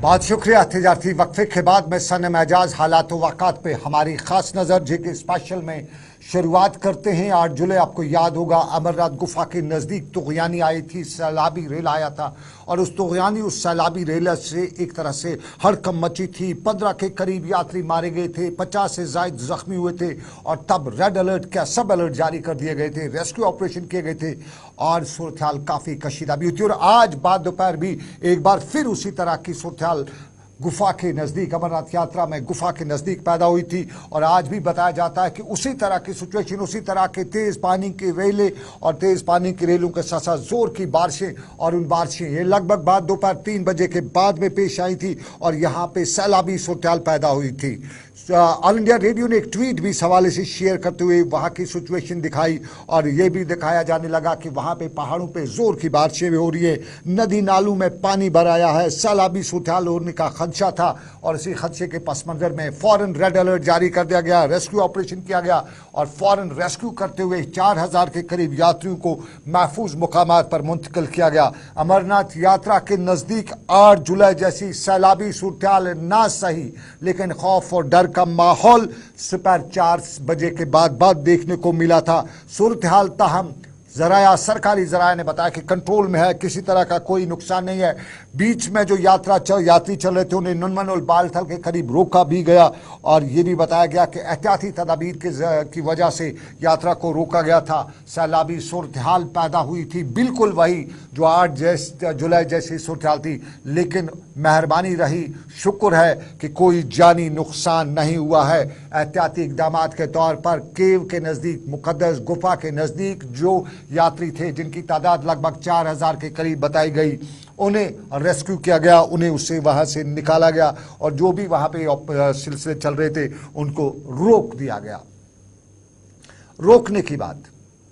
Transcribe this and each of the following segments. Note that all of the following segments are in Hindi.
बहुत शुक्रिया। तिजारती वक्फे के बाद में सनम एजाज हालात वाक़ात पे हमारी खास नज़र जी के स्पेशल में शुरुआत करते हैं। 8 जुलाई आपको याद होगा अमरनाथ गुफा के नज़दीक तुग़यानी आई थी, सैलाबी रेल आया था और उस तुग़यानी उस सैलाबी रेल से एक तरह से हड़कंप मची थी। 15 के करीब यात्री मारे गए थे, 50 से ज़ायद ज़ख्मी हुए थे और तब रेड अलर्ट क्या सब अलर्ट जारी कर दिए गए थे, रेस्क्यू ऑपरेशन किए गए थे और सूरत हाल काफ़ी कशीदा भी हुई। और आज बाद दोपहर भी एक बार फिर उसी तरह की सूरत हाल गुफा के नज़दीक, अमरनाथ यात्रा में गुफा के नज़दीक पैदा हुई थी और आज भी बताया जाता है कि उसी तरह की सिचुएशन, उसी तरह के तेज़ पानी की रेलें और तेज़ पानी की रेलों के साथ साथ ज़ोर की बारिशें और उन बारिशें ये लगभग बाद दोपहर 3 बजे के बाद में पेश आई थी और यहाँ पे सैलाबी सूरत पैदा हुई थी। ऑल इंडिया रेडियो ने एक ट्वीट भी इस हवाले से शेयर करते हुए वहाँ की सिचुएशन दिखाई और ये भी दिखाया जाने लगा कि वहाँ पे पहाड़ों पे ज़ोर की बारिशें हो रही है, नदी नालों में पानी भर आया है, सैलाबी सूरत होने का खदशा था और इसी खदशे के पस मंज़र में फ़ौरन रेड अलर्ट जारी कर दिया गया, रेस्क्यू ऑपरेशन किया गया और फ़ौरन रेस्क्यू करते हुए 4000 के करीब यात्रियों को महफूज मुकामात पर मुंतकिल किया गया। अमरनाथ यात्रा के नज़दीक 8 जुलाई जैसी सैलाबी सूरत ना सही लेकिन खौफ और डर का माहौल दोपहर 4 बजे के बाद देखने को मिला था। सूरत हाल ताहम ज़राया, सरकारी ज़राया ने बताया कि कंट्रोल में है, किसी तरह का कोई नुकसान नहीं है। बीच में जो यात्री चल रहे थे उन्हें नुनमन और बालथल के करीब रोका भी गया और ये भी बताया गया कि एहतियाती तदाबीर की वजह से यात्रा को रोका गया था। सैलाबी सूरत हाल पैदा हुई थी, बिल्कुल वही जो 8 जुलाई जैसी सूरत हाल थी, लेकिन मेहरबानी रही, शुक्र है कि कोई जानी नुकसान नहीं हुआ है। एहतियाती इकदाम के तौर पर केव के नज़दीक, मुक़द्दस गुफा के नज़दीक जो यात्री थे जिनकी तादाद लगभग 4000 के करीब बताई गई, उन्हें रेस्क्यू किया गया, उन्हें उससे वहाँ से निकाला गया और जो भी वहाँ पे सिलसिले चल रहे थे उनको रोक दिया गया। रोकने की बात,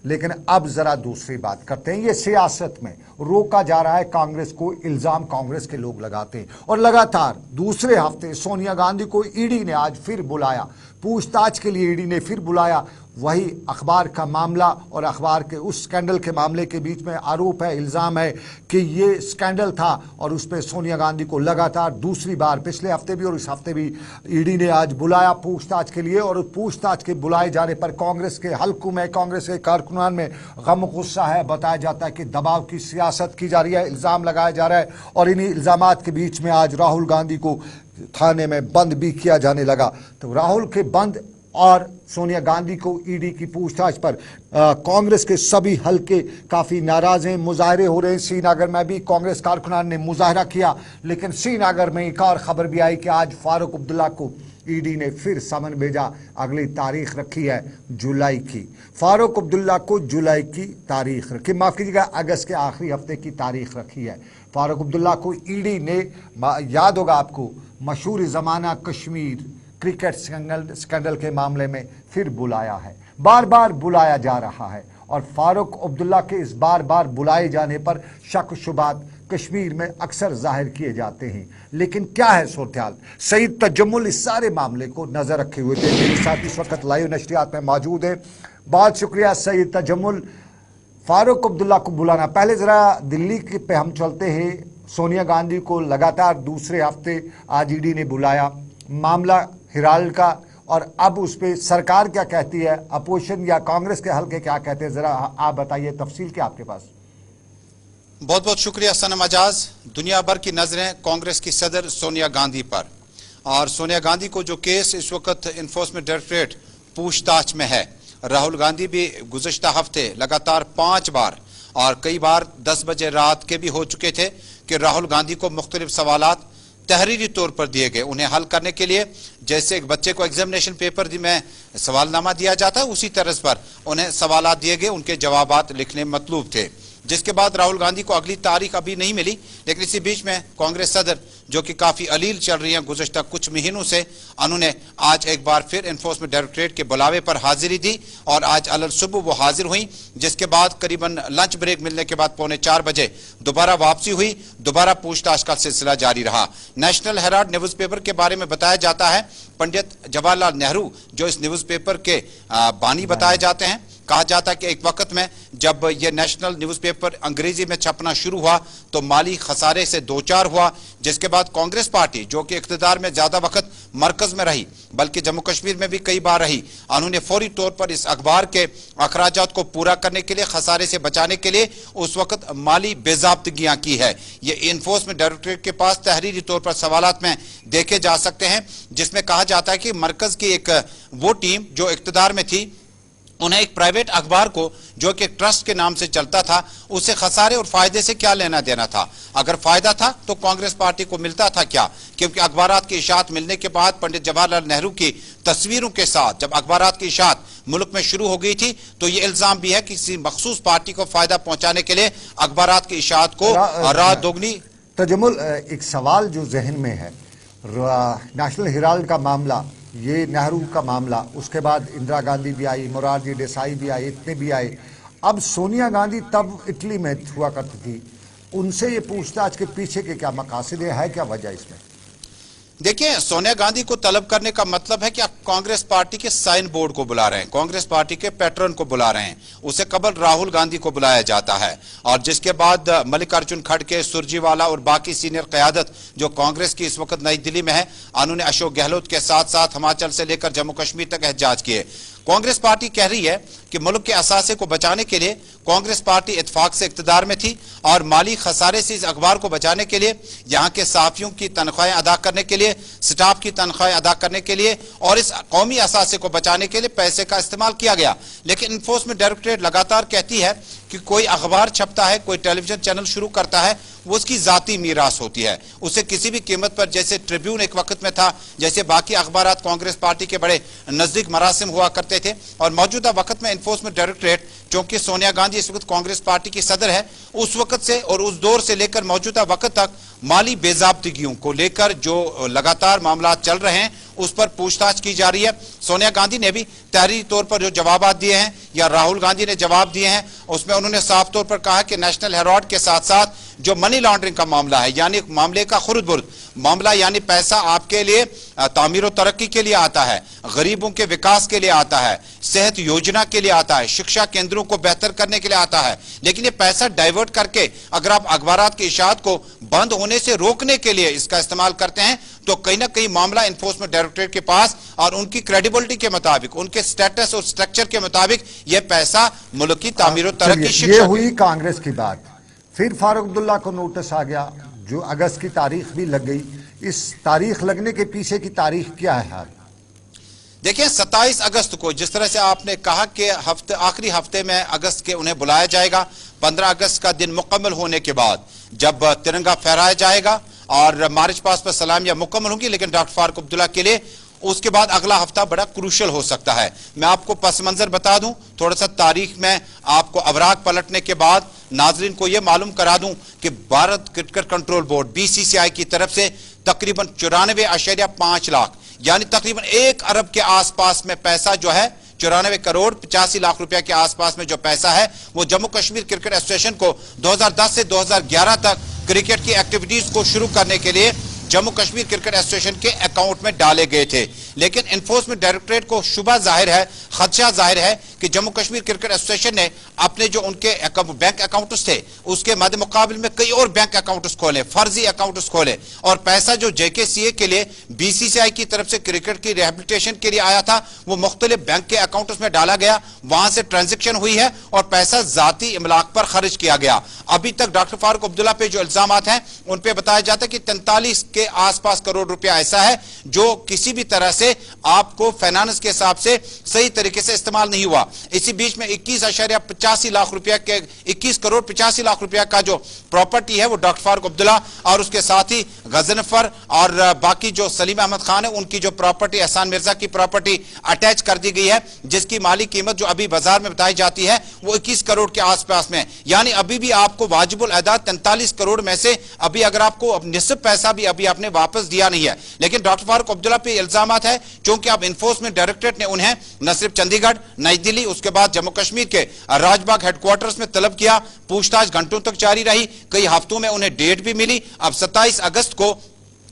लेकिन अब ज़रा दूसरी बात करते हैं। ये सियासत में रोका जा रहा है कांग्रेस को, इल्ज़ाम कांग्रेस के लोग लगाते हैं और लगातार दूसरे हफ्ते सोनिया गांधी को ईडी ने आज फिर बुलाया, पूछताछ के लिए ईडी ने फिर बुलाया। वही अखबार का मामला और अखबार के उस स्कैंडल के मामले के बीच में आरोप है, इल्ज़ाम है कि ये स्कैंडल था और उस पर सोनिया गांधी को लगातार दूसरी बार, पिछले हफ्ते भी और इस हफ्ते भी ईडी ने आज बुलाया पूछताछ के लिए और पूछताछ के बुलाए जाने पर कांग्रेस के हलकों में, कांग्रेस के कारकुनान में गम गुस्सा है। बताया जाता है कि दबाव की सियासत की जा रही है, इल्ज़ाम लगाया जा रहा है और इन्हीं इल्ज़ामात के बीच में आज राहुल गांधी को थाने में बंद भी किया जाने लगा। तो राहुल के बंद और सोनिया गांधी को ईडी की पूछताछ पर कांग्रेस के सभी हलके काफ़ी नाराज़ हैं, मुजाहरे हो रहे हैं। श्रीनगर में भी कांग्रेस कारकुनान ने मुजाहरा किया, लेकिन श्रीनगर में एक और ख़बर भी आई कि आज फारूक अब्दुल्ला को ईडी ने फिर समन भेजा। अगली तारीख रखी है जुलाई की, फारूक अब्दुल्ला को जुलाई की तारीख रखी, माफ़ कीजिएगा अगस्त के आखिरी हफ्ते की तारीख रखी है। फारूक अब्दुल्ला को ईडी ने, याद होगा आपको, मशहूर ज़माना कश्मीर क्रिकेट स्कैंडल के मामले में फिर बुलाया है, बार बार बुलाया जा रहा है और फारूक अब्दुल्ला के इस बार बार बुलाए जाने पर शक शुबात कश्मीर में अक्सर जाहिर किए जाते हैं। लेकिन क्या है सूरत-ए-हाल? सईद तजम्मुल इस सारे मामले को नज़र रखे हुए थे, मेरे साथ इस वक्त लाइव नशरियात में मौजूद है। बहुत शुक्रिया सईद तजम्मुल। फारूक अब्दुल्ला को बुलाना, पहले ज़रा दिल्ली पे हम चलते हैं। सोनिया गांधी को लगातार दूसरे हफ्ते आज ईडी ने बुलाया, मामला हिराल का, और अब उस पर सरकार क्या कहती है, अपोजिशन या कांग्रेस के हल्के क्या कहते हैं, ज़रा आप बताइए, तफसील क्या आपके पास? बहुत बहुत शुक्रिया सनम एजाज। दुनिया भर की नजरें कांग्रेस की सदर सोनिया गांधी पर और सोनिया गांधी को जो केस इस वक्त इन्फोर्समेंट डायरेक्टरेट पूछताछ में है। राहुल गांधी भी गुज़श्ता हफ्ते लगातार 5 बार और कई बार 10 बजे रात के भी हो चुके थे कि राहुल गांधी को मुख्तलिफ सवालात तहरीरी तौर पर दिए गए, उन्हें हल करने के लिए जैसे एक बच्चे को एग्जामिनेशन पेपर में सवालनामा दिया जाता है उसी तरह पर उन्हें सवालात दिए गए, उनके जवाबात लिखने मतलूब थे। जिसके बाद राहुल गांधी को अगली तारीख अभी नहीं मिली, लेकिन इसी बीच में कांग्रेस सदर जो कि काफी अलील चल रही हैं गुज़श्ता कुछ महीनों से, उन्होंने आज एक बार फिर एनफोर्समेंट डायरेक्टरेट के बुलावे पर हाजिरी दी और आज अलल सुबह वो हाजिर हुई, जिसके बाद करीबन लंच ब्रेक मिलने के बाद 3:45 बजे दोबारा वापसी हुई, दोबारा पूछताछ का सिलसिला जारी रहा। नेशनल हेराल्ड न्यूज़पेपर के बारे में बताया जाता है, पंडित जवाहरलाल नेहरू जो इस न्यूज़पेपर के बानी बताए जाते हैं, कहा जाता है कि एक वक्त में जब यह नेशनल न्यूज़पेपर अंग्रेजी में छपना शुरू हुआ तो माली खसारे से दो चार हुआ, जिसके बाद कांग्रेस पार्टी जो कि इख्तिदार में ज्यादा वक्त मरकज में रही, बल्कि जम्मू कश्मीर में भी कई बार रही, उन्होंने फौरी तौर पर इस अखबार के अखराजात को पूरा करने के लिए, खसारे से बचाने के लिए उस वक्त माली बेजाब्तगियां की है। ये एनफोर्समेंट डायरेक्टरेट के पास तहरीरी तौर पर सवालात में देखे जा सकते हैं, जिसमें कहा जाता है कि मरकज की एक वो टीम जो इख्तिदार में थी, उन्हें एक प्राइवेट अखबार को जो कि एक ट्रस्ट के नाम से चलता था, उससे खसारे और फायदे से क्या लेना देना था। अगर फायदा था तो कांग्रेस पार्टी को मिलता था क्या, क्योंकि अखबारात की इशाअत मिलने के बाद पंडित जवाहरलाल नेहरू की तस्वीरों के साथ जब अखबारात की इशाअत मुल्क में शुरू हो गई थी तो यह इल्जाम भी है कि किसी मखसूस पार्टी को फायदा पहुंचाने के लिए अखबारात की इशाअत को रात दोगुनी। तजमुल, एक सवाल जो जहन में है, नेशनल हेराल्ड का मामला, ये नेहरू का मामला, उसके बाद इंदिरा गांधी भी आई, मोरारजी देसाई भी आए, इतने भी आए, अब सोनिया गांधी तब इटली में हुआ करती थी, उनसे ये पूछताछ के पीछे के क्या मकासद है, क्या वजह इसमें? देखिए, सोनिया गांधी को तलब करने का मतलब है कि आप कांग्रेस पार्टी के साइन बोर्ड को बुला रहे हैं, कांग्रेस पार्टी के पैटर्न को बुला रहे हैं। उसे कबल राहुल गांधी को बुलाया जाता है और जिसके बाद मल्लिकार्जुन खड़गे, सुरजेवाला और बाकी सीनियर क़यादत जो कांग्रेस की इस वक्त नई दिल्ली में है, उन्होंने अशोक गहलोत के साथ साथ हिमाचल से लेकर जम्मू कश्मीर तक एहतजाज किए। कांग्रेस पार्टी कह रही है कि मुल्क के असासे को बचाने के लिए कांग्रेस पार्टी इत्तेफाक से इख्तिदार में थी और माली खसारे से इस अखबार को बचाने के लिए, यहाँ के सहाफियों की तनख्वाहें अदा करने के लिए, स्टाफ की तनख्वाहें अदा करने के लिए और इस कौमी असासे को बचाने के लिए पैसे का इस्तेमाल किया गया। लेकिन एनफोर्समेंट डायरेक्टरेट लगातार कहती है कि कोई अखबार छपता है, कोई टेलीविजन चैनल शुरू करता है, वो उसकी जाती मीरास होती है, उसे किसी भी कीमत पर, जैसे ट्रिब्यून एक वक्त में था, जैसे बाकी अखबारात कांग्रेस पार्टी के बड़े नजदीक मरासिम हुआ करते थे। और मौजूदा वक्त में एनफोर्समेंट डायरेक्टरेट, चूंकि सोनिया गांधी इस वक्त कांग्रेस पार्टी की सदर है, उस वक्त से और उस दौर से लेकर मौजूदा वक्त तक माली बेजाब्तगियों को लेकर जो लगातार मामला चल रहे हैं उस पर पूछताछ की जा रही है। सोनिया गांधी ने भी तहरीरी तौर पर जो जवाब दिए हैं या राहुल गांधी ने जवाब दिए हैं, उसमें उन्होंने साफ तौर पर कहा कि नेशनल हेराल्ड के साथ साथ जो मनी लॉन्ड्रिंग का मामला है, यानी मामले का खुर्द-बुर्द मामला, यानी पैसा आपके लिए तामीर और तरक्की के लिए आता है, गरीबों के विकास के लिए आता है, सेहत योजना के लिए आता है, शिक्षा केंद्रों को बेहतर करने के लिए आता है, लेकिन ये पैसा डाइवर्ट करके अगर आप अखबारात की इशाअत को बंद होने से रोकने के लिए इसका इस्तेमाल करते हैं तो कहीं ना कहीं मामला एनफोर्समेंट डायरेक्टरेट के पास और उनकी क्रेडिबिलिटी के मुताबिक, उनके स्टेटस और स्ट्रक्चर के मुताबिक यह पैसा मुल्क की तामीर और तरक्की, शिक्षा। ये हुई कांग्रेस की बात। फिर फारूक अब्दुल्ला को नोटिस आ गया, जो अगस्त की तारीख भी लग गई। इस तारीख लगने के पीछे की तारीख क्या है? देखिए, 27 अगस्त को जिस तरह से आपने कहा कि आखिरी हफ्ते में अगस्त के उन्हें बुलाया जाएगा, 15 अगस्त का दिन मुकम्मल होने के बाद जब तिरंगा फहराया जाएगा और मार्च पास्ट पर सलामियां मुकम्मल होंगी, लेकिन डॉक्टर फारूक अब्दुल्ला के लिए उसके बाद अगला हफ्ता बड़ा क्रूशल हो सकता है। मैं आपको पस मंजर बता दूं, थोड़ा सा तारीख में आपको अवराक पलटने के बाद नाजरीन को यह मालूम करा दूं कि Bharat cricket control board BCCI की तरफ से तकरीबन 94.5 लाख यानी तकरीबन 1 अरब के आसपास में पैसा जो है, 94 करोड़ 85 लाख रुपया के आसपास में जो पैसा है, वो जम्मू कश्मीर क्रिकेट एसोसिएशन को 2010 से 2011 तक क्रिकेट की एक्टिविटीज को शुरू करने के लिए जम्मू कश्मीर क्रिकेट एसोसिएशन के अकाउंट में डाले गए थे। लेकिन एनफोर्समेंट डायरेक्टरेट को शुबा जाहिर है, खदशा जाहिर है कि जम्मू कश्मीर क्रिकेट एसोसिएशन ने अपने जो उनके बैंक अकाउंट्स थे उसके मद्दे मुकाबिल में कई और बैंक अकाउंट्स खोले, फर्जी अकाउंट्स खोले और पैसा जो JKCA के लिए BCCI की तरफ से क्रिकेट की रिहेबिलिटेशन के लिए आया था वो मुख्तलिफ बैंक के अकाउंट्स में डाला गया, वहां से ट्रांजेक्शन हुई है और पैसा जाती इमलाक पर खर्च किया गया। अभी तक डॉक्टर फारूक अब्दुल्ला पे जो इल्जाम हैं उन पे बताया जाता है कि 43 के आसपास करोड़ रुपया ऐसा है जो किसी भी तरह से आपको फाइनेंस के हिसाब से सही तरीके से इस्तेमाल नहीं हुआ। इसी बीच में 21.85 लाख रुपया के 21 करोड़ 85 लाख रुपया का जो प्रॉपर्टी है वो डॉक्टर फारूक अब्दुल्ला और उसके साथ ही गजनफर और बाकी जो सलीम अहमद खान है उनकी जो प्रॉपर्टी, एहसान मिर्जा की प्रॉपर्टी अटैच कर दी गई है, जिसकी माली कीमत जो अभी बाजार में बताई जाती है वो 21 करोड़ के आसपास में। यानी अभी भी आपको वाजिबुल अदा 43 करोड़ में से अभी अगर आपको निस्फ पैसा भी अभी आपने वापस दिया नहीं है। लेकिन डॉक्टर फारूक अब्दुल्ला पे इल्जामात है क्योंकि अब इन्फोर्समेंट डायरेक्टरेट ने उन्हें न सिर्फ चंडीगढ़, नई दिल्ली, उसके बाद जम्मू कश्मीर के राजबाग हेडक्वार्टर्स में तलब किया। पूछताछ घंटों तक जारी रही, कई हफ्तों में उन्हें डेट भी मिली। अब 27 अगस्त को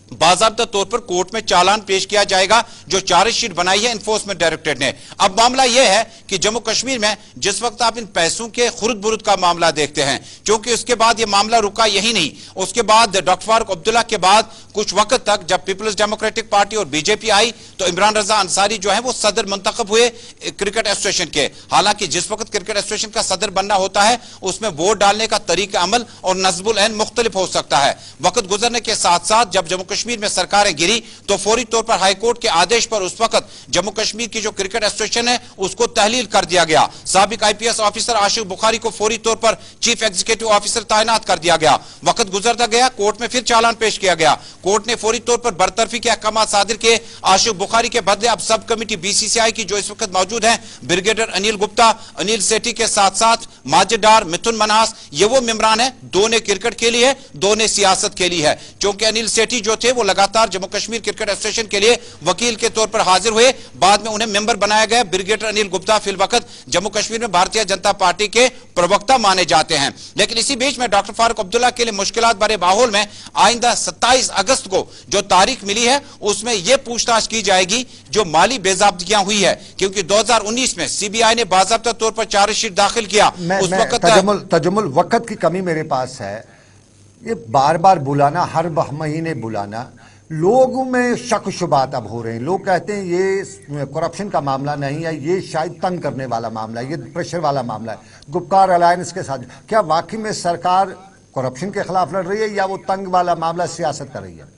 बाकायदा तौर पर कोर्ट में चालान पेश किया जाएगा जो चार्जशीट बनाई है इन्फोर्समेंट डायरेक्टरेट ने। अब मामला यह है कि जम्मू कश्मीर में जिस वक्त आप इन पैसों के खुर्द बुरुद का मामला देखते हैं, क्योंकि उसके बाद यह मामला रुका यही नहीं, उसके बाद डॉक्टर फारूक अब्दुल्ला के बाद कुछ वक्त तक जब पीपल्स डेमोक्रेटिक पार्टी और बीजेपी आई तो इमरान रजा अंसारी जो है वो सदर मुंतखब हुए क्रिकेट एसोसिएशन के। हालांकि जिस वक्त क्रिकेट एसोसिएशन का सदर बनना होता है उसमें वोट डालने का तरीका अमल और नज़्बुल ऐन मुख्तलिफ हो सकता है। वक्त गुजरने के साथ साथ जब जम्मू कश्मीर में सरकारें गिरी तो फौरी तौर पर हाईकोर्ट के आदेश पर उस वक्त जम्मू कश्मीर की जो क्रिकेट एसोसिएशन है उसको तहलील कर दिया गया। साबिक आईपीएस ऑफिसर आशिक बुखारी को फौरी तौर पर चीफ एग्जीक्यूटिव ऑफिसर तैनात कर दिया गया। वक्त गुजरता गया, कोर्ट में फिर चालान पेश किया गया। कोर्ट ने फौरी तौर पर बरतरफी के अहकाम सादिर के आशिक बुखारी के बदले अब सब कमेटी बीसीसीआई की जो इस वक्त मौजूद है ब्रिगेडियर अनिल गुप्ता, अनिल सेठी के साथ साथ माजिद डार, मिथुन मनास, ये वो मेंबरान है, दो ने क्रिकेट खेली है, दो ने सियासत खेली है। क्योंकि अनिल सेठी जो थे वो लगातार जम्मू कश्मीर क्रिकेट एसोसिएशन के लिए वकील के तौर पर हाजिर हुए, बाद में उन्हें मेंबर बनाया गया। ब्रिगेडियर अनिल गुप्ता फिल वक्त जम्मू कश्मीर में भारतीय जनता पार्टी के प्रवक्ता माने जाते हैं। लेकिन इसी बीच में डॉक्टर फारूक अब्दुल्ला के लिए मुश्किलात भरे माहौल में आइंदा 27 अगस्त को जो तारीख मिली है उसमें यह पूछताछ की जाएगी जो माली बेज़ाब्तियां हुई है, क्योंकि 2019 में सीबीआई ने बाकायदा तौर पर चार्जशीट दाखिल किया। उस वक्त तजम्मुल वक्त की कमी मेरे पास है, ये बार बार बुलाना, हर महीने बुलाना, लोगों में शक शुबात अब हो रहे हैं। लोग कहते हैं ये करप्शन का मामला नहीं है, ये शायद तंग करने वाला मामला है, ये प्रेशर वाला मामला है, गुपकार अलायंस के साथ। क्या वाकई में सरकार करप्शन के खिलाफ लड़ रही है या वो तंग वाला मामला सियासत कर रही है?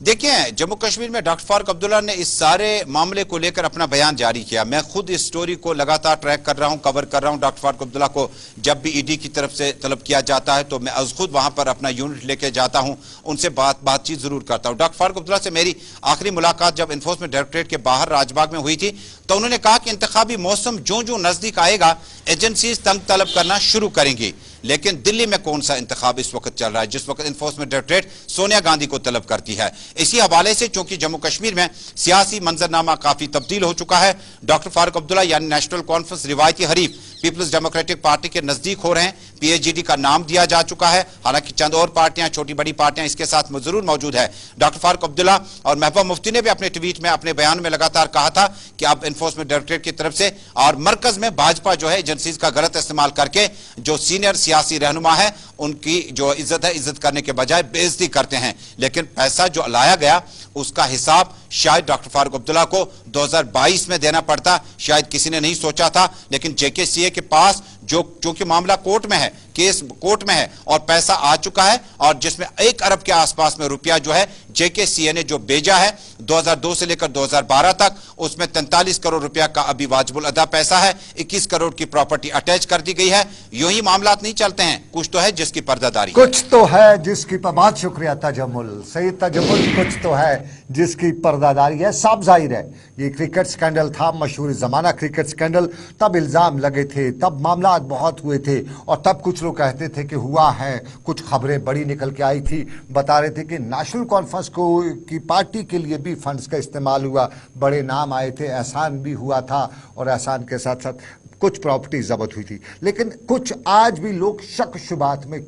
देखिए, जम्मू कश्मीर में डॉक्टर फारूक अब्दुल्ला ने इस सारे मामले को लेकर अपना बयान जारी किया। मैं खुद इस स्टोरी को लगातार ट्रैक कर रहा हूं, कवर कर रहा हूं। डॉक्टर फारूक अब्दुल्ला को जब भी ईडी की तरफ से तलब किया जाता है तो मैं आज खुद वहां पर अपना यूनिट लेके जाता हूं, उनसे बातचीत जरूर करता हूं। डॉक्टर फारूक अब्दुल्ला से मेरी आखिरी मुलाकात जब इन्फोर्समेंट डायरेक्टरेट के बाहर राजबाग में हुई थी तो उन्होंने कहा कि इंतखाबी मौसम जो जो नजदीक आएगा एजेंसीज तंग तलब करना शुरू करेंगी। लेकिन दिल्ली में कौन सा इंतखाब इस वक्त चल रहा है जिस वक्त इन्फोर्समेंट डायरेक्टरेट सोनिया गांधी को तलब करती है? इसी हवाले से चूंकि जम्मू कश्मीर में सियासी मंजरनामा काफी तब्दील हो चुका है, डॉक्टर फारूक अब्दुल्ला यानी नेशनल कॉन्फ्रेंस रिवायती हरीफ पीपल्स डेमोक्रेटिक पार्टी के नजदीक हो रहे हैं। पीएचडी का नाम दिया जा चुका है, हालांकि चंद और पार्टियां, छोटी बड़ी पार्टियां इसके साथ जरूर मौजूद है। डॉक्टर फारूक अब्दुल्ला और महबूबा मुफ्ती ने भी अपने ट्वीट में, अपने बयान में लगातार कहा था कि अब इन्फोर्समेंट डायरेक्टरेट की तरफ से और मरकज में भाजपा जो है एजेंसीज का गलत इस्तेमाल करके जो सीनियर सियासी रहनुमा है उनकी जो इज्जत है, इज्जत करने के बजाय बेइज्जती करते हैं। लेकिन पैसा जो लाया गया उसका हिसाब शायद डॉक्टर फारूक अब्दुल्ला को 2022 में देना पड़ता, शायद किसी ने नहीं सोचा था। लेकिन जेकेसीए के पास जो कि मामला कोर्ट में है, केस कोर्ट में है और पैसा आ चुका है, और जिसमें 1 अरब के आसपास में रुपया जो है जेकेसीए ने जो भेजा है 2002 से लेकर 2012 तक, उसमें 43 करोड़ रुपया का अभी वाजिबुल अदा पैसा है, 21 करोड़ की प्रॉपर्टी अटैच कर दी गई है। यूं ही मामला नहीं चलते हैं, कुछ तो है जिसकी पर्दादारी, कुछ तो है जिसकी बहुत शुक्रिया तजम्मुल, सही तजम्मुल, कुछ तो है जिसकी पर्दादारी है। साफ जाहिर है ये क्रिकेट स्कैंडल था, मशहूर जमाना क्रिकेट स्कैंडल, तब इल्जाम लगे थे, तब मामला बहुत हुए थे और तब कुछ लोग कहते थे कि हुआ है, कुछ खबरें बड़ी निकल के आई थी, बता रहे थे कि नेशनल कॉन्फ्रेंस को की पार्टी के लिए भी फंड्स का इस्तेमाल हुआ, बड़े नाम आए थे, एहसान भी हुआ था और एहसान के साथ साथ कुछ प्रॉपर्टी जब्त हुई थी। लेकिन कुछ आज भी लोग शक शुबात में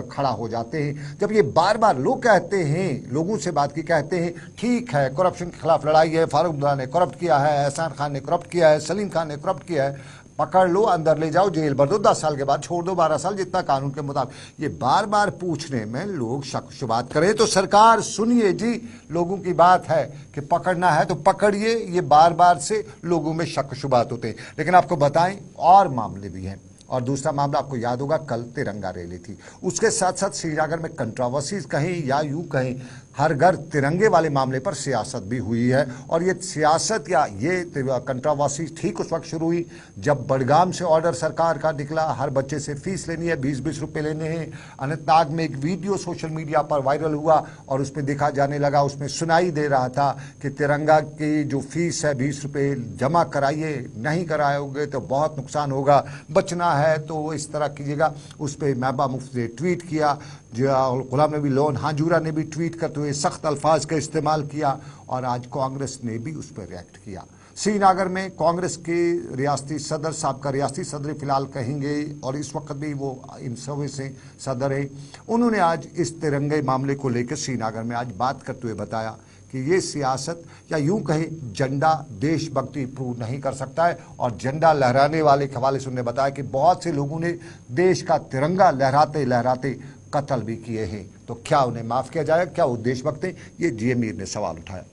खड़ा हो जाते हैं जब ये बार बार लोग कहते हैं, लोगों से बात की कहते हैं ठीक है करप्शन के खिलाफ लड़ाई है, फारूक अब्दुल्ला ने करप्ट किया है, एहसान खान ने करप्ट किया है, सलीम खान ने करप्ट किया है, पकड़ लो, अंदर ले जाओ, जेल भर दो, 10 साल के बाद छोड़ दो, 12 साल, जितना कानून के मुताबिक। ये बार बार पूछने में लोग शक शुबात करें तो सरकार सुनिए जी, लोगों की बात है कि पकड़ना है तो पकड़िए, ये बार बार से लोगों में शक शुबात होते हैं। लेकिन आपको बताएं और मामले भी हैं। और दूसरा मामला आपको याद होगा, कल तिरंगा रैली थी, उसके साथ साथ श्रीनगर में कंट्रोवर्सीज कहें या यूं कहें, हर घर तिरंगे वाले मामले पर सियासत भी हुई है। और ये सियासत या ये कंट्रोवर्सी ठीक उस वक्त शुरू हुई जब बडगाम से ऑर्डर सरकार का निकला, हर बच्चे से फीस लेनी है, 20-20 रुपये लेने हैं। अनंतनाग में एक वीडियो सोशल मीडिया पर वायरल हुआ और उसमें देखा जाने लगा, उसमें सुनाई दे रहा था कि तिरंगा की जो फीस है 20 रुपये जमा कराइए, नहीं कराओगे तो बहुत नुकसान होगा, बचना है तो इस तरह कीजिएगा। उस पर महबूबा मुफ्ती ने ट्वीट किया, गुलाम नबी लोन हाजूरा ने भी ट्वीट करते हुए हुए सख्त अल्फाज का इस्तेमाल किया और आज कांग्रेस ने भी उस पर रिएक्ट किया। श्रीनगर में कांग्रेस के रियासती सदर साहब का रियासती सदर फिलहाल कहेंगे और इस वक्त भी वो इन सर्वे से सदर है, उन्होंने आज इस तिरंगे मामले को लेकर श्रीनगर में आज बात करते हुए बताया कि ये सियासत या यूं कहें झंडा देशभक्ति प्रूव नहीं कर सकता है। और झंडा लहराने वाले के हवाले से उन्होंने बताया कि बहुत से लोगों ने देश का तिरंगा लहराते लहराते कत्ल भी किए हैं, तो क्या उन्हें माफ किया जाएगा? क्या वो देशभक्त हैं? ये जीए मीर ने सवाल उठाया।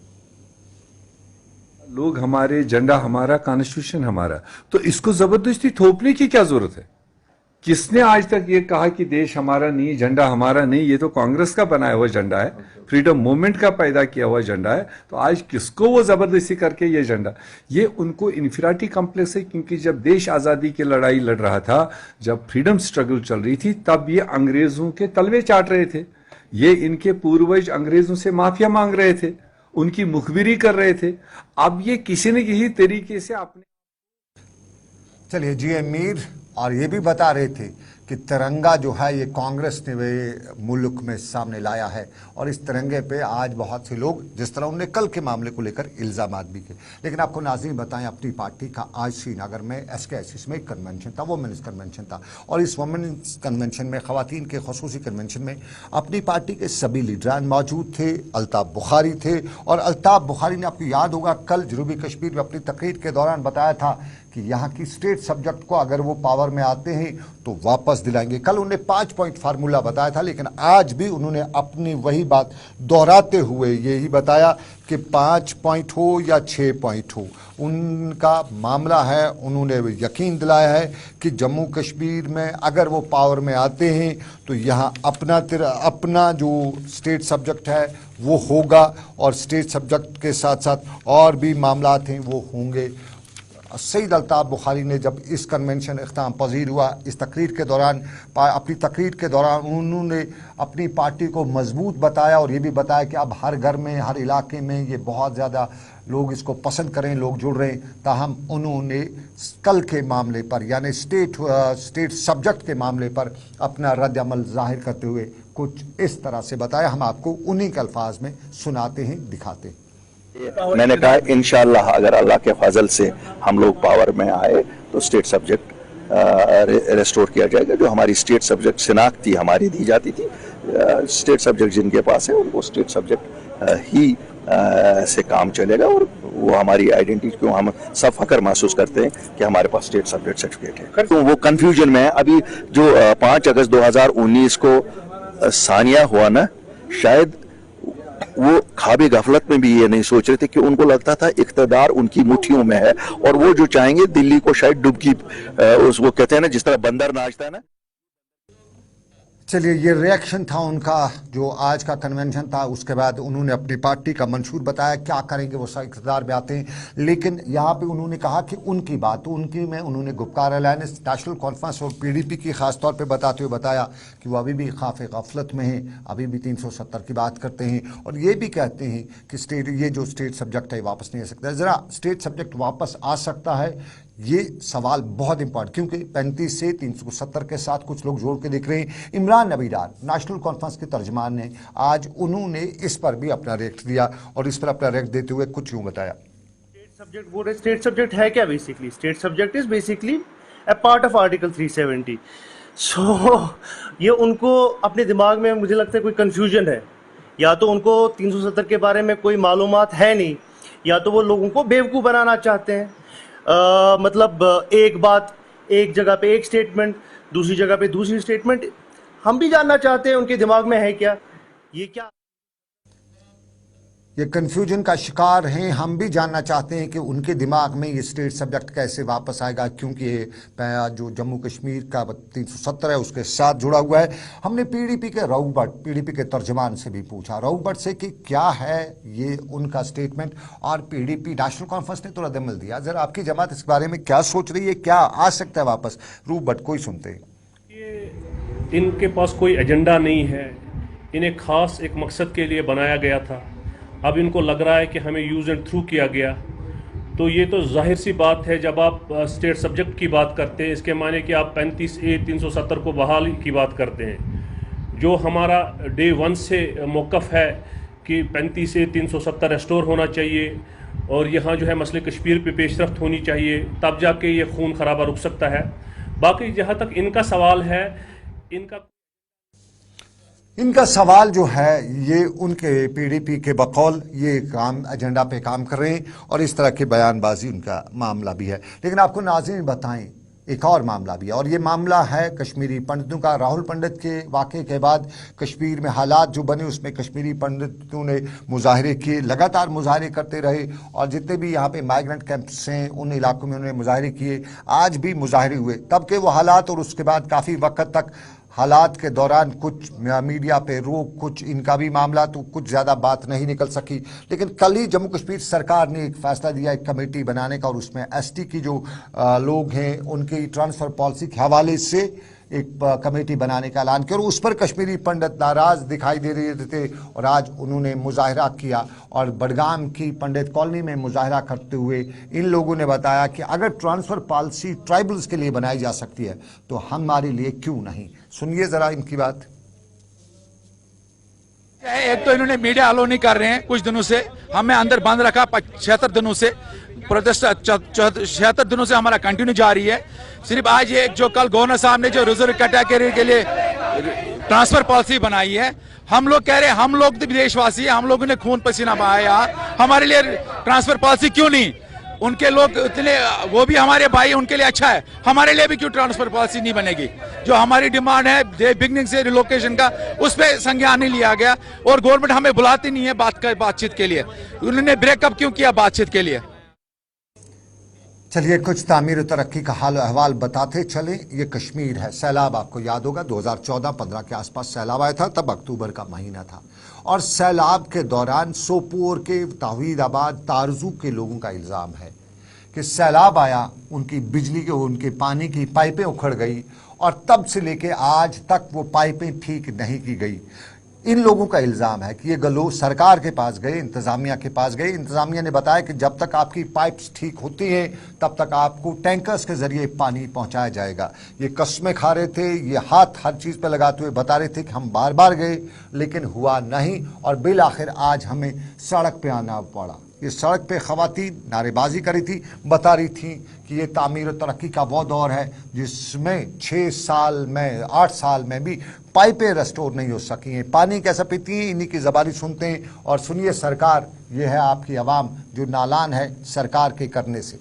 लोग हमारे, झंडा हमारा, कॉन्स्टिट्यूशन हमारा, तो इसको जबरदस्ती थोपने की क्या जरूरत है? किसने आज तक ये कहा कि देश हमारा नहीं, झंडा हमारा नहीं? ये तो कांग्रेस का बनाया हुआ झंडा है, फ्रीडम मूवमेंट का पैदा किया हुआ झंडा है। तो आज किसको वो जबरदस्ती करके ये झंडा, ये उनको इन्फीरियरिटी कॉम्प्लेक्स है। क्योंकि जब देश आजादी की लड़ाई लड़ रहा था, जब फ्रीडम स्ट्रगल चल रही थी, तब ये अंग्रेजों के तलवे चाट रहे थे। ये इनके पूर्वज अंग्रेजों से माफिया मांग रहे थे, उनकी मुखबिरी कर रहे थे। अब ये किसी न किसी तरीके से अपने, चलिए जीए मीर और ये भी बता रहे थे कि तिरंगा जो है ये कांग्रेस ने मुल्क में सामने लाया है और इस तिरंगे पे आज बहुत से लोग, जिस तरह उन्होंने कल के मामले को लेकर इल्जामात भी किए। लेकिन आपको नाज़रीन बताएं, अपनी पार्टी का आज श्रीनगर में SKSS में एक कन्वेंशन था, वुमेन्स कन्वेंशन था और इस वुमेन्स कन्वेंशन में, ख़वातीन के ख़ुसूसी कन्वेंशन में अपनी पार्टी के सभी लीडरान मौजूद थे। अल्ताफ़ बुखारी थे और अल्ताफ़ बुखारी ने, आपको याद होगा, कल जनूबी कश्मीर में अपनी तकरीर के दौरान बताया था कि यहाँ की स्टेट सब्जेक्ट को अगर वो पावर में आते हैं तो वापस दिलाएंगे। कल उन्होंने 5 पॉइंट फार्मूला बताया था, लेकिन आज भी उन्होंने अपनी वही बात दोहराते हुए यही बताया कि 5 पॉइंट हो या 6 पॉइंट हो, उनका मामला है। उन्होंने यकीन दिलाया है कि जम्मू कश्मीर में अगर वो पावर में आते हैं तो यहाँ अपना जो स्टेट सब्जेक्ट है वो होगा और स्टेट सब्जेक्ट के साथ साथ और भी मामलात हैं वो होंगे। सईद अल्ताफ़ बुखारी ने जब इस कन्वेंशन इख्तिताम पजीर हुआ, इस तकरीर के दौरान, अपनी तकरीर के दौरान उन्होंने अपनी पार्टी को मजबूत बताया और ये भी बताया कि अब हर घर में, हर इलाके में ये बहुत ज़्यादा लोग इसको पसंद करें, लोग जुड़ रहे हैं। ताहम उन्होंने कल के मामले पर यानी स्टेट सब्जेक्ट के मामले पर अपना रद्द अमल जाहिर करते हुए कुछ इस तरह से बताया। हम आपको उन्हीं के अल्फाज में सुनाते हैं, दिखाते हैं। मैंने कहा इंशाअल्लाह अगर अल्लाह के फजल से हम लोग पावर में आए तो स्टेट सब्जेक्ट रेस्टोर किया जाएगा। जो हमारी स्टेट सब्जेक्ट शिनाख्ती हमारी दी जाती थी, स्टेट सब्जेक्ट जिनके पास है उनको स्टेट सब्जेक्ट ही से काम चलेगा और वो हमारी आइडेंटिटी को हम सब फख्र महसूस करते हैं कि हमारे पास स्टेट सब्जेक्ट सर्टिफिकेट है। तो वो कंफ्यूजन में है। अभी जो 5 अगस्त 2019 को सानिया हुआ ना, शायद वो ख्वाब गफलत में भी ये नहीं सोच रहे थे कि उनको लगता था इख्तिदार उनकी मुट्ठियों में है और वो जो चाहेंगे दिल्ली को शायद डुबकी, उसको कहते हैं ना, जिस तरह बंदर नाचता है ना। चलिए, ये रिएक्शन था उनका जो आज का कन्वेंशन था। उसके बाद उन्होंने अपनी पार्टी का मंशूर बताया, क्या करेंगे वो इक़्तिदार में आते हैं। लेकिन यहाँ पे उन्होंने कहा कि उनकी बात, उनकी में उन्होंने गुपकार अलायंस, नेशनल कॉन्फ्रेंस और PDP की खास तौर पे बताते हुए बताया कि वो अभी भी ख़ाफ़ गफलत में हैं, अभी भी 370 की बात करते हैं और ये भी कहते हैं कि ये जो स्टेट सब्जेक्ट है वापस नहीं आ सकता। ज़रा स्टेट सब्जेक्ट वापस आ सकता है, ये सवाल बहुत इंपॉर्टेंट, क्योंकि 35 से 370 के साथ कुछ लोग जोड़ के देख रहे हैं। इमरान नबीदार नेशनल कॉन्फ्रेंस के तर्जमान ने आज उन्होंने इस पर भी अपना रिएक्ट दिया और इस पर अपना रिएक्ट देते हुए कुछ यूं बताया। स्टेट सब्जेक्ट है क्या? Basically state subject is basically a part of article 370। सो ये उनको अपने दिमाग में मुझे लगता है कोई कंफ्यूजन है, या तो उनको 370 के बारे में कोई मालूमात है नहीं, या तो वो लोगों को बेवकूफ़ बनाना चाहते हैं। मतलब एक बात एक जगह पे एक स्टेटमेंट, दूसरी जगह पे दूसरी स्टेटमेंट। हम भी जानना चाहते हैं उनके दिमाग में है क्या, ये क्या, ये कन्फ्यूजन का शिकार हैं। हम भी जानना चाहते हैं कि उनके दिमाग में ये स्टेट सब्जेक्ट कैसे वापस आएगा, क्योंकि ये जो जम्मू कश्मीर का 370 है उसके साथ जुड़ा हुआ है। हमने PDP के रऊफ भट्ट, PDP के तर्जमान से भी पूछा, रऊफ भट्ट से, कि क्या है ये उनका स्टेटमेंट। और PDP नेशनल कॉन्फ्रेंस ने तो रद्द-ए-अमल दिया। जरा आपकी जमात इस बारे में क्या सोच रही है, क्या आ सकता है वापस? रऊफ भट्ट को ही सुनते हैं। इनके पास कोई एजेंडा नहीं है, इन्हें खास एक मकसद के लिए बनाया गया था। अब इनको लग रहा है कि हमें यूज़ एंड थ्रू किया गया। तो ये तो जाहिर सी बात है, जब आप स्टेट सब्जेक्ट की बात करते हैं, इसके माने कि आप 35A 370 को बहाल की बात करते हैं। जो हमारा डे 1 से मौक़िफ़ है कि 35 से 370 रेस्टोर होना चाहिए और यहाँ जो है मसले कश्मीर पे पेशरफ्त होनी चाहिए, तब जाके ये खून खराबा रुक सकता है। बाकी जहाँ तक इनका सवाल है, इनका सवाल जो है ये उनके पीडीपी के बकौल ये काम एजेंडा पे काम कर रहे हैं और इस तरह की बयानबाजी उनका मामला भी है। लेकिन आपको नाज़रीन बताएं एक और मामला भी है और ये मामला है कश्मीरी पंडितों का। राहुल पंडित के वाक़े के बाद कश्मीर में हालात जो बने उसमें कश्मीरी पंडितों ने मुजाहरे किए, लगातार मुजाहरे करते रहे और जितने भी यहाँ पे माइग्रेंट कैंप्स हैं उन इलाकों में उन्होंने मुजाहरे किए। आज भी मुजाहरे हुए, तब के वो हालात और उसके बाद काफ़ी वक्त तक हालात के दौरान कुछ मीडिया पे रोक, कुछ इनका भी मामला तो कुछ ज़्यादा बात नहीं निकल सकी। लेकिन कल ही जम्मू कश्मीर सरकार ने एक फैसला दिया एक कमेटी बनाने का और उसमें एसटी की जो लोग हैं उनकी ट्रांसफ़र पॉलिसी के हवाले से एक कमेटी बनाने का ऐलान किया और उस पर कश्मीरी पंडित नाराज़ दिखाई दे रहे थे और आज उन्होंने मुजाहरा किया और बडगाम की पंडित कॉलोनी में मुजाहरा करते हुए इन लोगों ने बताया कि अगर ट्रांसफ़र पॉलिसी ट्राइबल्स के लिए बनाई जा सकती है तो हमारे लिए क्यों नहीं। सुनिए ज़रा इनकी बात। एक तो इन्होंने मीडिया अलो नहीं कर रहे हैं, कुछ दिनों से हमें अंदर बंद रखा, 76 दिनों से प्रोटेस्ट 76 दिनों से हमारा कंटिन्यू जारी है। सिर्फ आज ये जो कल गवर्नर साहब ने जो रिजर्व कैटेगरी के लिए ट्रांसफर पॉलिसी बनाई है, हम लोग कह रहे हैं हम लोग देशवासी हैं, हम लोगों ने खून पसीना बहाया, हमारे लिए ट्रांसफर पॉलिसी क्यों नहीं? उनके लोग इतने, वो भी हमारे भाई, उनके लिए अच्छा है, हमारे लिए भी क्यों ट्रांसफर पॉलिसी नहीं बनेगी? जो हमारी डिमांड है बिगनिंग से रिलोकेशन का, उस पर संज्ञान नहीं लिया गया और गवर्नमेंट हमें बुलाती नहीं है बातचीत के लिए। उन्होंने ब्रेकअप क्यों किया बातचीत के लिए? चलिए कुछ तामीर और तरक्की का हाल अहवाल बताते चले। ये कश्मीर है, सैलाब आपको याद होगा 2014-15 के आसपास सैलाब आया था, तब अक्टूबर का महीना था और सैलाब के दौरान सोपोर के तौहीदाबाद तारजू के लोगों का इल्ज़ाम है कि सैलाब आया, उनकी बिजली के उनके पानी की पाइपें उखड़ गई और तब से लेके आज तक वो पाइपें ठीक नहीं की गई। इन लोगों का इल्ज़ाम है कि ये गलों सरकार के पास गए, इंतज़ामिया के पास गए, इंतज़ामिया ने बताया कि जब तक आपकी पाइप्स ठीक होती हैं तब तक आपको टैंकर्स के ज़रिए पानी पहुंचाया जाएगा। ये कस्में खा रहे थे, ये हाथ हर चीज़ पर लगाते हुए बता रहे थे कि हम बार बार गए लेकिन हुआ नहीं और बिल आखिर आज हमें सड़क पे आना पड़ा। ये सड़क पे ख़वातीन नारेबाजी करी थी, बता रही थी कि ये तामीर और तरक्की का वो दौर है जिसमें 6 साल में 8 साल में भी पाइपें रेस्टोर नहीं हो सकी हैं। पानी कैसा पीती हैं इन्हीं की ज़बानी सुनते हैं और सुनिए सरकार, ये है आपकी आवाम जो नालान है सरकार के करने से।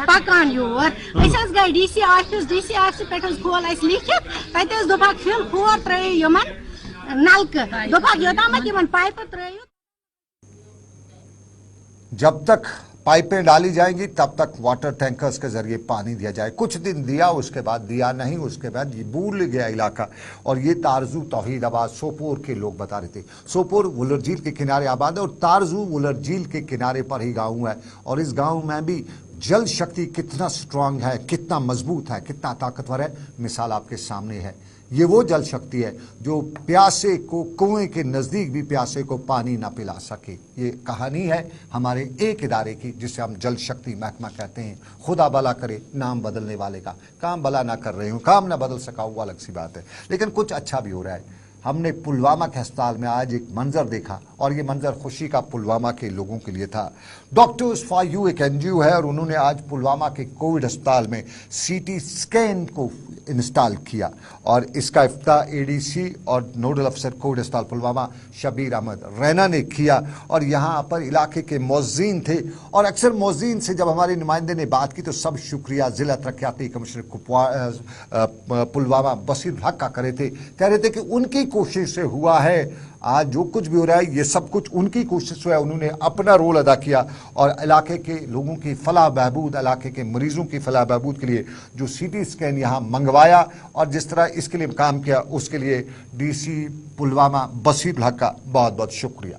पकान योर गए डीसी ऑफिस पे खोल लिखित तक दोपक फिल खोर त्रो नलक दोपक योतम पाइप त्रो। जब तक पाइपें डाली जाएंगी तब तक वाटर टैंकर्स के जरिए पानी दिया जाए। कुछ दिन दिया, उसके बाद दिया नहीं, उसके बाद ये भूल गया इलाका। और ये तारजू तौहीदाबाद सोपोर के लोग बता रहे थे। सोपोर वुलर झील के किनारे आबाद है और तारजू वुलर झील के किनारे पर ही गाँव है और इस गाँव में भी जल शक्ति कितना स्ट्रांग है, कितना मजबूत है, कितना ताकतवर है, मिसाल आपके सामने है। ये वो जल शक्ति है जो प्यासे को कुएं के नज़दीक भी प्यासे को पानी ना पिला सके। ये कहानी है हमारे एक इदारे की जिसे हम जल शक्ति महकमा कहते हैं। खुदा भला करे नाम बदलने वाले का, काम भला ना कर रहे हूँ, काम ना बदल सका वो अलग सी बात है, लेकिन कुछ अच्छा भी हो रहा है। हमने पुलवामा के अस्पताल में आज एक मंजर देखा और ये मंजर खुशी का पुलवामा के लोगों के लिए था। डॉक्टर्स फॉर यू एक एनजीओ है और उन्होंने आज पुलवामा के कोविड अस्पताल में सीटी स्कैन को इंस्टॉल किया और इसका इफ्तिताह एडीसी और नोडल अफसर कोविड अस्पताल पुलवामा शबीर अहमद रैना ने किया और यहाँ पर इलाके के मौज़ीन थे और अक्सर मौज़ीन से जब हमारे नुमाइंदे ने बात की तो सब शुक्रिया ज़िला तरक्याती कमिश्नर पुलवामा बसीर हक का कह रहे थे कि उनकी कोशिश से हुआ है। आज जो कुछ भी हो रहा है ये सब कुछ उनकी कोशिश है, उन्होंने अपना रोल अदा किया और इलाके के लोगों की फलाह बहबूद, इलाके के मरीजों की फलाह बहबूद के लिए जो सीटी स्कैन यहाँ मंगवाया और जिस तरह इसके लिए काम किया उसके लिए डीसी पुलवामा बसीर हक का बहुत बहुत शुक्रिया।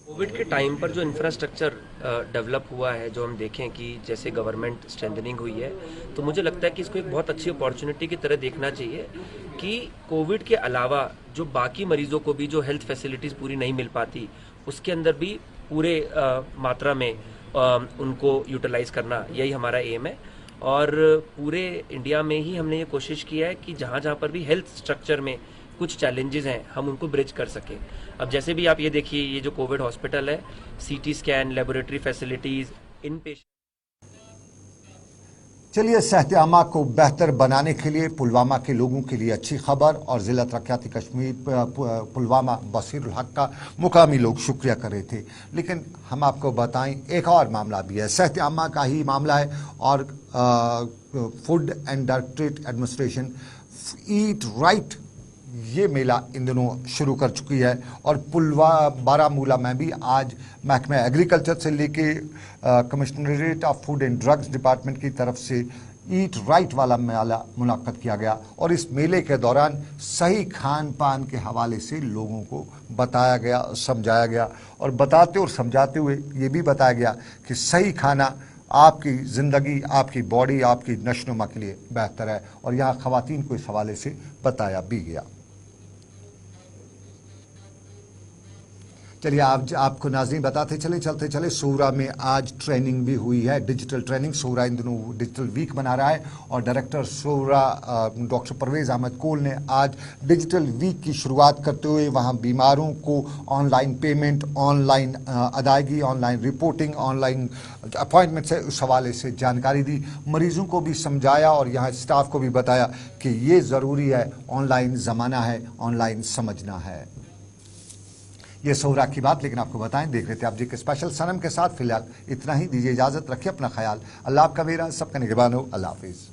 कोविड के टाइम पर जो इंफ्रास्ट्रक्चर डेवलप हुआ है, जो हम देखें कि जैसे गवर्नमेंट स्ट्रेंथनिंग हुई है, तो मुझे लगता है कि इसको एक बहुत अच्छी अपॉर्चुनिटी की तरह देखना चाहिए कि कोविड के अलावा जो बाकी मरीजों को भी जो हेल्थ फैसिलिटीज़ पूरी नहीं मिल पाती उसके अंदर भी पूरे मात्रा में उनको यूटिलाइज करना, यही हमारा एम है। और पूरे इंडिया में ही हमने ये कोशिश किया है कि जहाँ जहाँ पर भी हेल्थ स्ट्रक्चर में कुछ चैलेंजेस हैं हम उनको ब्रिज कर सकें। अब जैसे भी आप ये देखिए, ये जो कोविड हॉस्पिटल है, सीटी स्कैन, लेबोरेटरी फैसिलिटीज, इन पेशेंट। चलिए, सेहत आमा को बेहतर बनाने के लिए पुलवामा के लोगों के लिए अच्छी खबर, और जिला तरक्याती कश्मीर पुलवामा बसीरुल हक का मुकामी लोग शुक्रिया कर रहे थे। लेकिन हम आपको बताएं एक और मामला भी है, सेहत आमा का ही मामला है, और food and directorate administration eat right ये मेला इन दिनों शुरू कर चुकी है। और बारामूला में भी आज महकमा एग्रीकल्चर से लेके commissionerate of food and drugs department की तरफ से ईट राइट वाला मेला मुनक्कद किया गया, और इस मेले के दौरान सही खान पान के हवाले से लोगों को बताया गया, समझाया गया, और बताते और समझाते हुए ये भी बताया गया कि सही खाना आपकी ज़िंदगी, आपकी बॉडी, आपकी नशोनुमा के लिए बेहतर है, और यहाँ ख़वातीन को इस हवाले से बताया भी गया। चलिए, आपको नाज़रीन बताते चलते चले सोहरा में आज ट्रेनिंग भी हुई है, डिजिटल ट्रेनिंग। सोहरा इन दिनों डिजिटल वीक मना रहा है, और डायरेक्टर सोहरा डॉक्टर परवेज़ अहमद कोल ने आज डिजिटल वीक की शुरुआत करते हुए वहां बीमारों को ऑनलाइन पेमेंट, ऑनलाइन अदायगी, ऑनलाइन रिपोर्टिंग, ऑनलाइन अपॉइंटमेंट से उस हवाले से जानकारी दी, मरीज़ों को भी समझाया, और यहाँ स्टाफ को भी बताया कि ये ज़रूरी है, ऑनलाइन ज़माना है, ऑनलाइन समझना है। ये सोहरा की बात, लेकिन आपको बताएं, देख रहे थे आप जी के स्पेशल सनम के साथ। फिलहाल इतना ही, दीजिए इजाज़त, रखिए अपना ख्याल। अल्लाह आपका मेरा सबका निगहबान हो। अल्लाह हाफिज़।